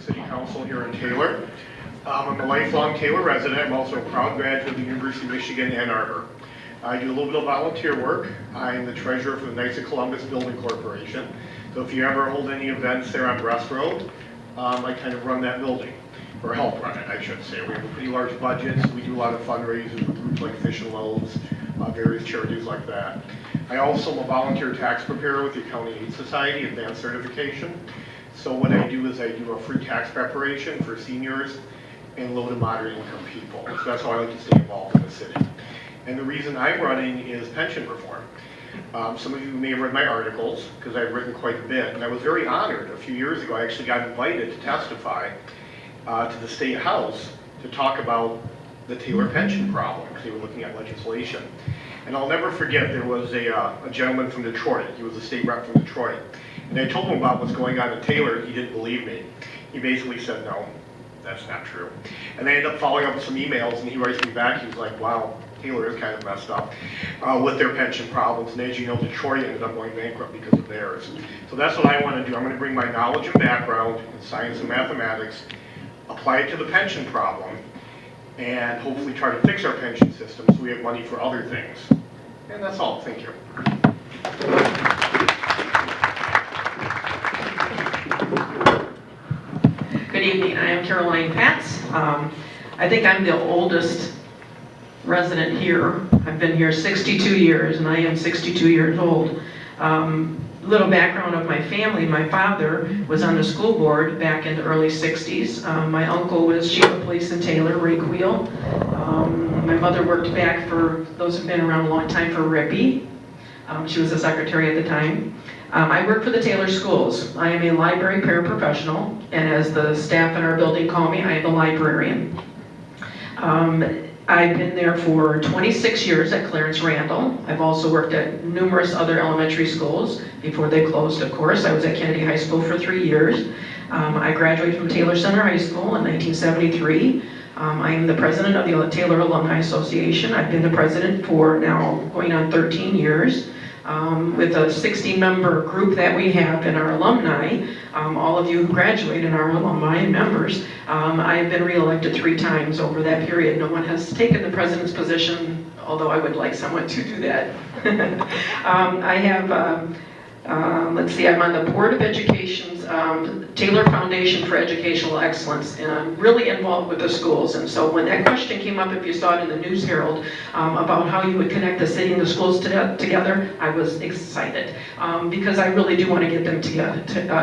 City Council here in Taylor. I'm a lifelong Taylor resident. I'm also a proud graduate of the University of Michigan, Ann Arbor. I do a little bit of volunteer work. I'm the treasurer for the Knights of Columbus Building Corporation. So if you ever hold any events there on Brest Road, I kind of run that building, or help run it, I should say. We have a pretty large budget. We do a lot of fundraisers with groups like Fish and Loaves, various charities like that. I also am a volunteer tax preparer with the Accounting Aid Society, advanced certification. So what I do is I do a free tax preparation for seniors and low to moderate income people. So that's how I like to stay involved in the city. And the reason I'm running is pension reform. Some of you may have read my articles, because I've written quite a bit, and I was very honored. A few years ago, I actually got invited to testify to the State House to talk about the Taylor pension problem, because they were looking at legislation. And I'll never forget, there was a gentleman from Detroit. He was a state rep from Detroit. And I told him about what's going on in Taylor. He didn't believe me. He basically said, no, that's not true. And I ended up following up with some emails, and he writes me back. He was like, wow, Taylor is kind of messed up with their pension problems. And as you know, Detroit ended up going bankrupt because of theirs. So that's what I want to do. I'm going to bring my knowledge and background in science and mathematics, apply it to the pension problem, and hopefully try to fix our pension system so we have money for other things. And that's all. Thank you. Good evening. I am Caroline Patz. I think I'm the oldest resident here. I've been here 62 years, and I am 62 years old. Little background of my family. My father was on the school board back in the early 60s. My uncle was chief of police in Taylor, Ray Queel. My mother worked back, for those who've been around a long time, for Rippey. She was a secretary at the time. I work for the Taylor schools. I am a library paraprofessional, and as the staff in our building call me, I am a librarian. I've been there for 26 years at Clarence Randall. I've also worked at numerous other elementary schools before they closed, of course. I was at Kennedy High School for 3 years. I graduated from Taylor Center High School in 1973. I am the president of the Taylor Alumni Association. I've been the president for now going on 13 years. With a 60-member group that we have in our alumni, all of you who graduate in our alumni and members, I have been reelected 3 times over that period. No one has taken the president's position, although I would like someone to do that. I have, let's see, I'm on the Board of Education's Taylor Foundation for Educational Excellence, and I'm really involved with the schools. And so when that question came up, if you saw it in the News Herald, about how you would connect the city and the schools together, I was excited, because I really do want to get them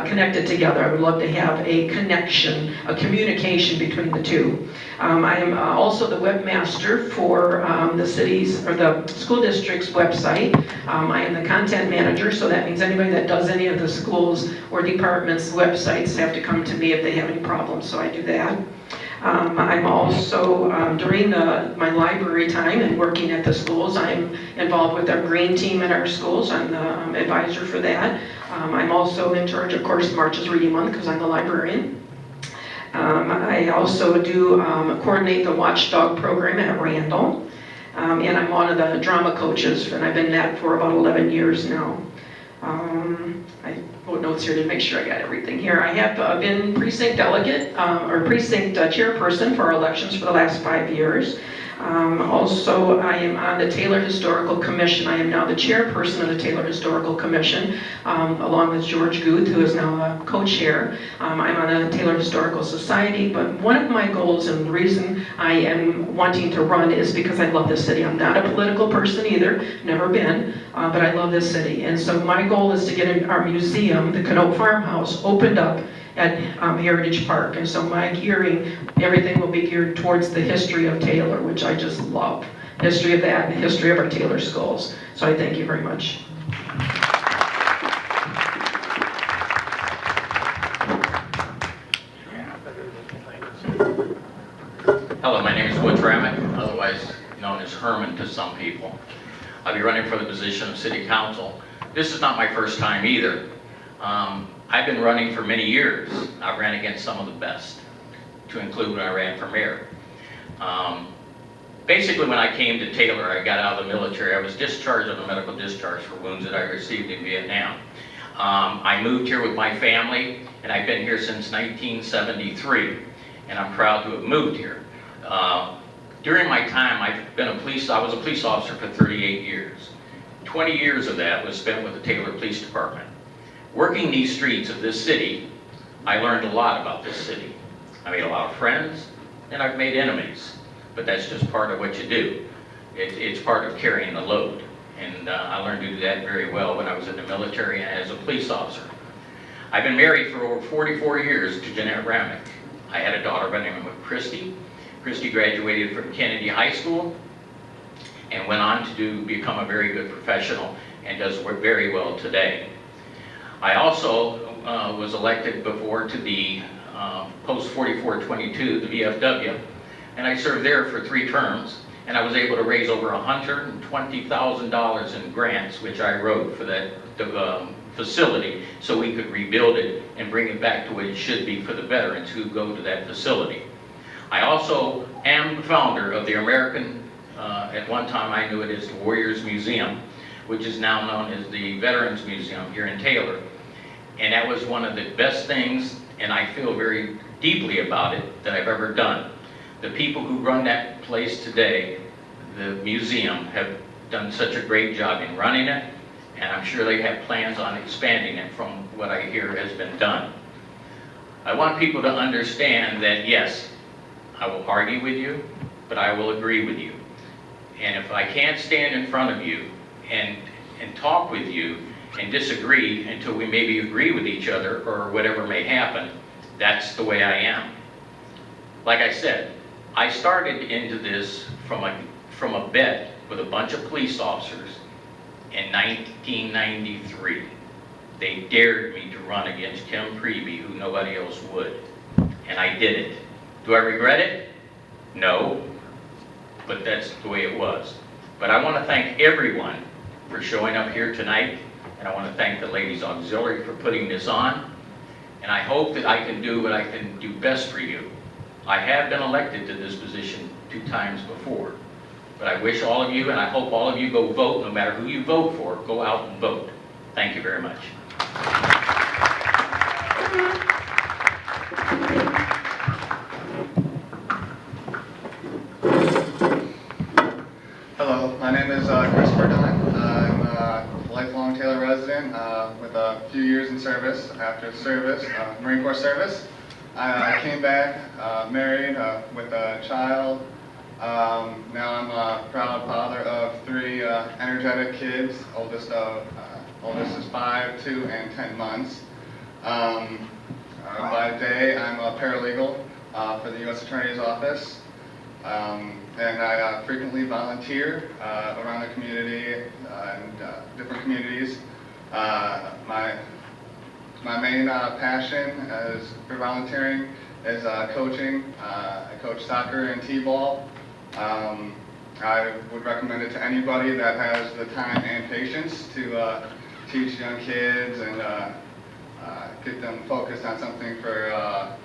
connected together. I would love to have a connection, a communication between the two. I am also the webmaster for the city's, or the school district's website. I am the content manager, so that means anybody that does any of the schools or departments' websites have to come to me if they have any problems, so I do that. I'm also, during my library time and working at the schools, I'm involved with our green team at our schools. I'm the advisor for that. I'm also in charge, of course, March is Reading Month because I'm the librarian. I also do coordinate the Watchdog program at Randall. And I'm one of the drama coaches, and I've been that for about 11 years now. I wrote notes here to make sure I got everything here. I have been precinct delegate, or precinct chairperson for our elections for the last 5 years. Also, I am on the Taylor Historical Commission. I am now the chairperson of the Taylor Historical Commission, along with George Guth, who is now a co-chair. I'm on the Taylor Historical Society, but one of my goals and the reason I am wanting to run is because I love this city. I'm not a political person either, never been, but I love this city. And so my goal is to get our museum, the Canoe Farmhouse, opened up at Heritage Park. And so my gearing, everything will be geared towards the history of Taylor, which I just love. History of that and the history of our Taylor schools. So I thank you very much. Hello, my name is Wood Ramick, otherwise known as Herman to some people. I'll be running for the position of City Council. This is not my first time either. I've been running for many years. I've ran against some of the best, to include when I ran for mayor. Basically, when I came to Taylor, I got out of the military. I was discharged of a medical discharge for wounds that I received in Vietnam. I moved here with my family and I've been here since 1973, and I'm proud to have moved here. During my time, I was a police officer for 38 years. 20 years of that was spent with the Taylor Police Department. Working these streets of this city, I learned a lot about this city. I made a lot of friends, and I've made enemies, but that's just part of what you do. It's part of carrying the load, and I learned to do that very well when I was in the military and as a police officer. I've been married for over 44 years to Jeanette Ramick. I had a daughter by the name of Christy. Christy graduated from Kennedy High School and went on to become a very good professional and does work very well today. I also was elected before to the Post 4422, the VFW, and I served there for 3 terms, and I was able to raise over $120,000 in grants, which I wrote for that facility, so we could rebuild it and bring it back to what it should be for the veterans who go to that facility. I also am the founder of the American, at one time I knew it as the Warriors Museum, which is now known as the Veterans Museum here in Taylor. And that was one of the best things, and I feel very deeply about it, that I've ever done. The people who run that place today, the museum, have done such a great job in running it, and I'm sure they have plans on expanding it from what I hear has been done. I want people to understand that, yes, I will argue with you, but I will agree with you. And if I can't stand in front of you and talk with you and disagree until we maybe agree with each other or whatever may happen, that's the way I am. Like I said, I started into this from a bet with a bunch of police officers in 1993. They dared me to run against Tim Priebe, who nobody else would, and I did it. Do I regret it? No, but that's the way it was. But I want to thank everyone for showing up here tonight, and I want to thank the Ladies Auxiliary for putting this on, and I hope that I can do what I can do best for you. I have been elected to this position 2 times before, but I wish all of you, and I hope all of you go vote, no matter who you vote for, go out and vote. Thank you very much. Hello, my name is Christopher Dunn. I'm a lifelong Taylor resident with a few years in service. After service, Marine Corps service, I came back married with a child. Now I'm a proud father of 3 energetic kids. Oldest is 5, 2, and 10 months. By day, I'm a paralegal for the U.S. Attorney's Office. And I frequently volunteer around the community and different communities. My main passion for volunteering is coaching. I coach soccer and t-ball. I would recommend it to anybody that has the time and patience to teach young kids and get them focused on something for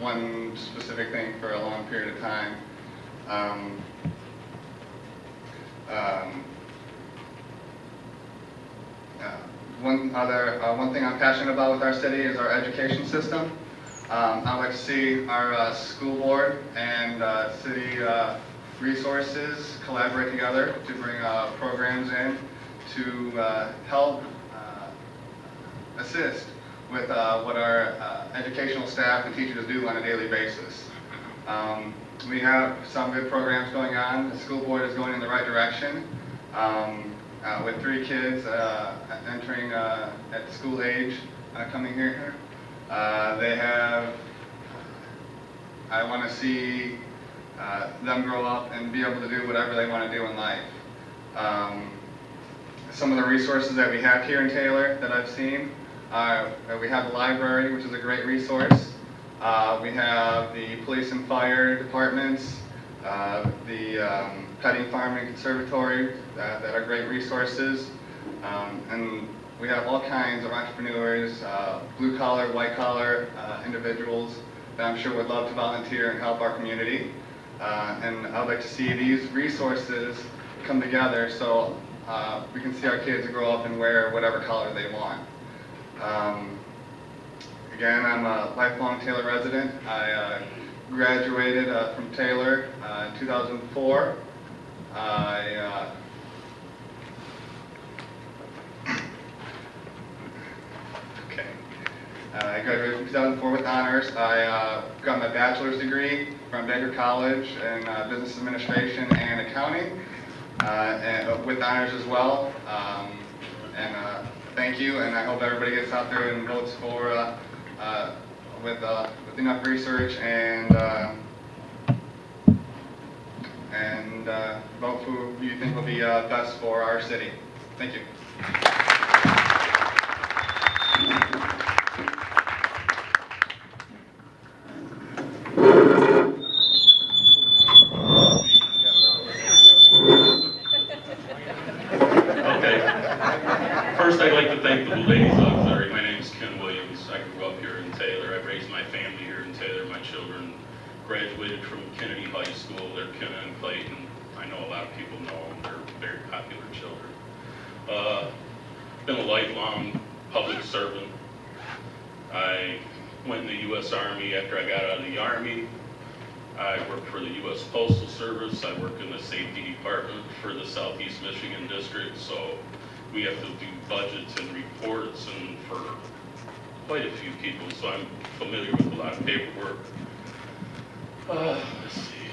one specific thing for a long period of time. One thing I'm passionate about with our city is our education system. I like to see our school board and city resources collaborate together to bring programs in to help assist with what our educational staff and teachers do on a daily basis. We have some good programs going on. The school board is going in the right direction. With 3 kids entering at school age coming here, I want to see them grow up and be able to do whatever they want to do in life. Some of the resources that we have here in Taylor that I've seen, we have the library, which is a great resource. We have the police and fire departments, the petting farm and conservatory that are great resources. And we have all kinds of entrepreneurs, blue collar, white collar individuals that I'm sure would love to volunteer and help our community. And I'd like to see these resources come together so we can see our kids grow up and wear whatever color they want. Again, I'm a lifelong Taylor resident. I graduated from Taylor in 2004. I graduated from 2004 with honors. I got my bachelor's degree from Baker College in business administration and accounting, and with honors as well. Thank you, and I hope everybody gets out there and votes for with enough research and vote for who you think will be best for our city. Thank you. Okay. First, I'd like to thank the ladies auxiliary. My name is Ken Williams. I grew up here in Taylor. I've raised my family here in Taylor. My children graduated from Kennedy High School. They're Kenna and Clayton. I know a lot of people know them. They're very popular children. Been a lifelong public servant. I went in the U.S. Army after I got out of the Army. I worked for the U.S. Postal Service. I work in the safety department for the Southeast Michigan district, so we have to do budgets and reports and for quite a few people, so I'm familiar with a lot of paperwork. Let's see.